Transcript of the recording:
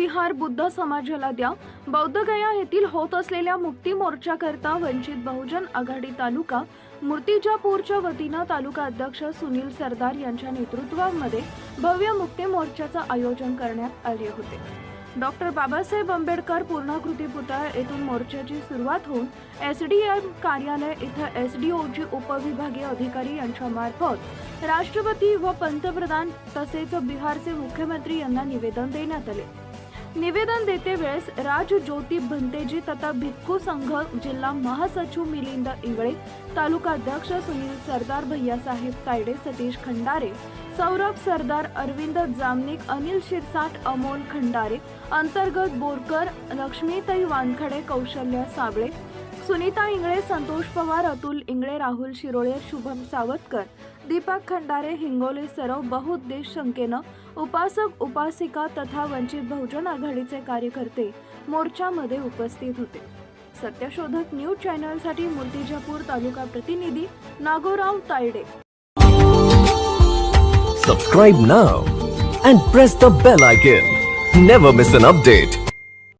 बिहार बुद्ध समाजाला द्या। बौद्धगया येथील होत असलेल्या मुक्ती मोर्चाकरता वंचित बहुजन आघाडी तालुका मूर्तिजापूरच्या वतीनं तालुका अध्यक्ष सुनील सरदार यांच्या नेतृत्वामध्ये भव्य मुक्ती मोर्चाचं आयोजन करण्यात आले होते। डॉक्टर बाबासाहेब आंबेडकर पूर्णाकृती पुतळा येथून मोर्चाची सुरुवात होऊन एसडीएम कार्यालय इथं एसडीओची उपविभागीय अधिकारी यांच्या मार्फत राष्ट्रपती व पंतप्रधान तसेच बिहारचे मुख्यमंत्री यांना निवेदन देण्यात आले। निवेदन देते वेळेस राज ज्योती भंतेजी तथा भिक्खू संघ जिल्हा महासचिव मिलिंद इंगळे, तालुका अध्यक्ष सुनील सरदार, भैयासाहेब तायडे, सतीश खंडारे, सौरभ सरदार, अरविंद जामनिक, अनिल शिरसाट, अमोल खंडारे, अंतर्गत बोरकर, लक्ष्मीताई वानखडे, कौशल्य साबळे, सुनीता इंगळे, संतोष पवार, अतुल इंगळे, राहुल शिरोळे, शुभम सावतकर, दीपक खंडारे, हिंगोली सरव बहुउद्देश संख्येनं उपासक उपासिका तथा वंचित बहुजन आघाडीचे कार्यकर्ते मोर्चामध्ये उपस्थित होते। सत्यशोधक न्यूज चॅनलसाठी मूर्तिजापूर तालुका प्रतिनिधी Nagorao Tayde. Subscribe now and press the bell icon. Never miss an update.